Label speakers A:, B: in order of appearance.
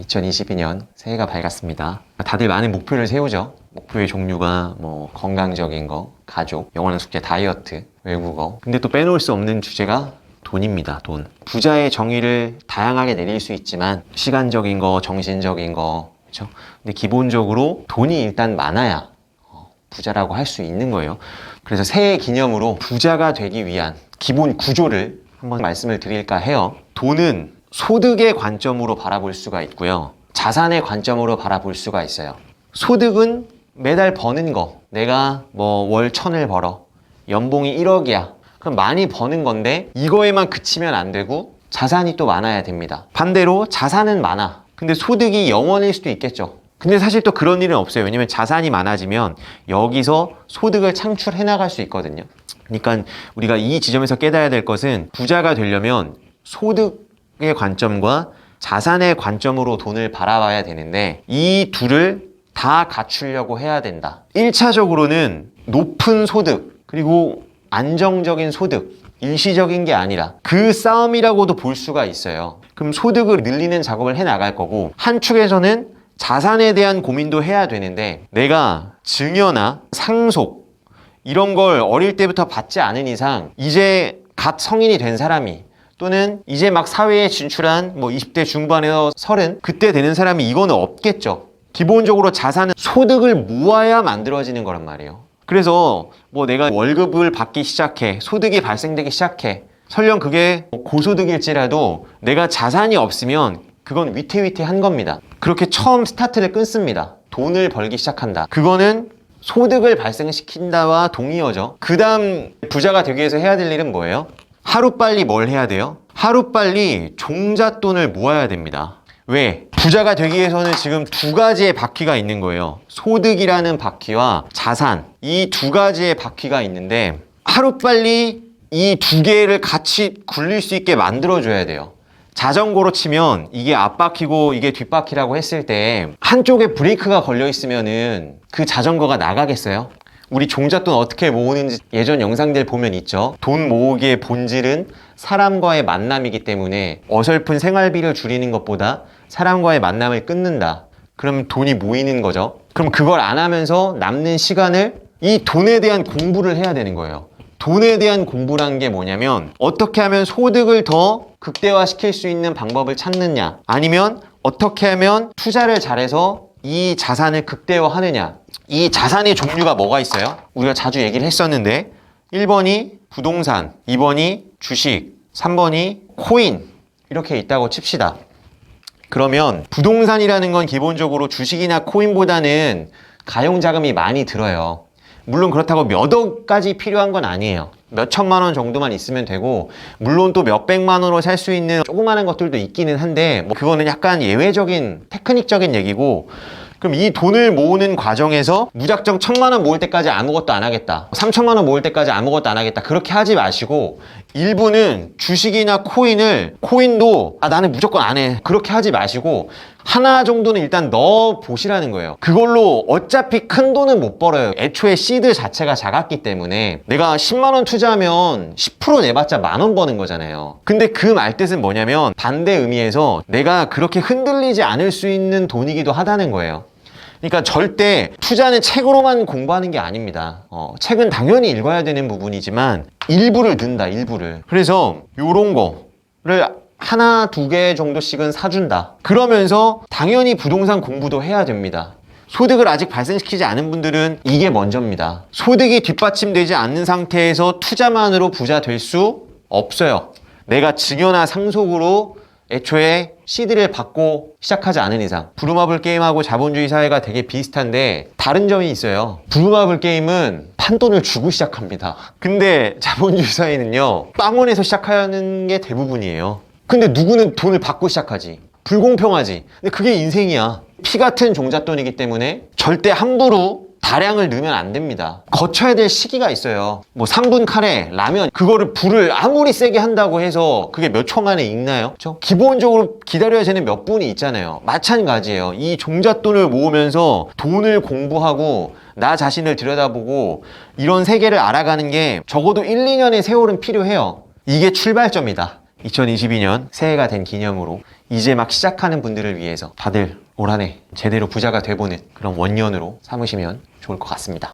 A: 2022년 새해가 밝았습니다. 다들 많은 목표를 세우죠. 목표의 종류가 뭐 건강적인 거, 가족, 영원한 숙제, 다이어트, 외국어. 근데 또 빼놓을 수 없는 주제가 돈입니다. 돈. 부자의 정의를 다양하게 내릴 수 있지만 시간적인 거, 정신적인 거, 그렇죠? 근데 기본적으로 돈이 일단 많아야 부자라고 할 수 있는 거예요. 그래서 새해 기념으로 부자가 되기 위한 기본 구조를 한번 말씀을 드릴까 해요. 돈은 소득의 관점으로 바라볼 수가 있고요. 자산의 관점으로 바라볼 수가 있어요. 소득은 매달 버는 거. 내가 뭐 월 1000을 벌어. 연봉이 1억이야. 그럼 많이 버는 건데 이거에만 그치면 안 되고 자산이 또 많아야 됩니다. 반대로 자산은 많아. 근데 소득이 0원일 수도 있겠죠. 근데 사실 또 그런 일은 없어요. 왜냐면 자산이 많아지면 여기서 소득을 창출해 나갈 수 있거든요. 그러니까 우리가 이 지점에서 깨달아야 될 것은 부자가 되려면 소득의 관점과 자산의 관점으로 돈을 바라봐야 되는데 이 둘을 다 갖추려고 해야 된다. 1차적으로는 높은 소득 그리고 안정적인 소득, 일시적인 게 아니라 그 싸움이라고도 볼 수가 있어요. 그럼 소득을 늘리는 작업을 해 나갈 거고 한 축에서는 자산에 대한 고민도 해야 되는데 내가 증여나 상속 이런 걸 어릴 때부터 받지 않은 이상 이제 갓 성인이 된 사람이 또는 이제 막 사회에 진출한 뭐 20대 중반에서 30 그때 되는 사람이 이거는 없겠죠. 기본적으로 자산은 소득을 모아야 만들어지는 거란 말이에요. 그래서 뭐 내가 월급을 받기 시작해 소득이 발생되기 시작해 설령 그게 고소득일지라도 내가 자산이 없으면 그건 위태위태한 겁니다. 그렇게 처음 스타트를 끊습니다. 돈을 벌기 시작한다. 그거는 소득을 발생시킨다와 동의어죠. 그 다음 부자가 되기 위해서 해야 될 일은 뭐예요? 하루빨리 뭘 해야 돼요? 하루빨리 종잣돈을 모아야 됩니다. 왜? 부자가 되기 위해서는 지금 두 가지의 바퀴가 있는 거예요. 소득이라는 바퀴와 자산. 이 두 가지의 바퀴가 있는데 하루빨리 이 두 개를 같이 굴릴 수 있게 만들어줘야 돼요. 자전거로 치면 이게 앞바퀴고 이게 뒷바퀴라고 했을 때 한쪽에 브레이크가 걸려 있으면은 그 자전거가 나가겠어요? 우리 종잣돈 어떻게 모으는지 예전 영상들 보면 있죠. 돈 모으기의 본질은 사람과의 만남이기 때문에 어설픈 생활비를 줄이는 것보다 사람과의 만남을 끊는다. 그럼 돈이 모이는 거죠. 그럼 그걸 안 하면서 남는 시간을 이 돈에 대한 공부를 해야 되는 거예요. 돈에 대한 공부란 게 뭐냐면 어떻게 하면 소득을 더 극대화시킬 수 있는 방법을 찾느냐 아니면 어떻게 하면 투자를 잘해서 이 자산을 극대화하느냐. 이 자산의 종류가 뭐가 있어요? 우리가 자주 얘기를 했었는데 1번이 부동산, 2번이 주식, 3번이 코인 이렇게 있다고 칩시다. 그러면 부동산이라는 건 기본적으로 주식이나 코인보다는 가용자금이 많이 들어요. 물론 그렇다고 몇 억까지 필요한 건 아니에요. 몇 천만 원 정도만 있으면 되고 물론 또 몇 백만 원으로 살 수 있는 조그마한 것들도 있기는 한데 뭐 그거는 약간 예외적인 테크닉적인 얘기고 그럼 이 돈을 모으는 과정에서 무작정 1000만 원 모을 때까지 아무것도 안 하겠다 3000만 원 모을 때까지 아무것도 안 하겠다 그렇게 하지 마시고 일부는 주식이나 코인도 나는 무조건 안 해 그렇게 하지 마시고 하나 정도는 일단 넣어 보시라는 거예요. 그걸로 어차피 큰 돈은 못 벌어요. 애초에 시드 자체가 작았기 때문에 내가 10만 원 투자하면 10% 내봤자 10,000원 버는 거잖아요. 근데 그 말뜻은 뭐냐면 반대 의미에서 내가 그렇게 흔들리지 않을 수 있는 돈이기도 하다는 거예요. 그러니까 절대 투자는 책으로만 공부하는 게 아닙니다. 책은 당연히 읽어야 되는 부분이지만 일부를 든다, 일부를. 그래서 요런 거를 하나, 두 개 정도씩은 사준다. 그러면서 당연히 부동산 공부도 해야 됩니다. 소득을 아직 발생시키지 않은 분들은 이게 먼저입니다. 소득이 뒷받침되지 않는 상태에서 투자만으로 부자 될 수 없어요. 내가 증여나 상속으로 애초에 시드를 받고 시작하지 않은 이상. 부루마블 게임하고 자본주의 사회가 되게 비슷한데 다른 점이 있어요. 부루마블 게임은 판돈을 주고 시작합니다. 근데 자본주의 사회는요, 빵원에서 시작하는 게 대부분이에요. 근데 누구는 돈을 받고 시작하지. 불공평하지. 근데 그게 인생이야. 피 같은 종잣돈이기 때문에 절대 함부로 다량을 넣으면 안 됩니다. 거쳐야 될 시기가 있어요. 뭐 3분 카레, 라면 그거를 불을 아무리 세게 한다고 해서 그게 몇 초 만에 익나요? 그렇죠? 기본적으로 기다려야 되는 몇 분이 있잖아요. 마찬가지예요. 이 종잣돈을 모으면서 돈을 공부하고 나 자신을 들여다보고 이런 세계를 알아가는 게 적어도 1, 2년의 세월은 필요해요. 이게 출발점이다. 2022년 새해가 된 기념으로 이제 막 시작하는 분들을 위해서 다들 올 한 해 제대로 부자가 돼보는 그런 원년으로 삼으시면 좋을 것 같습니다.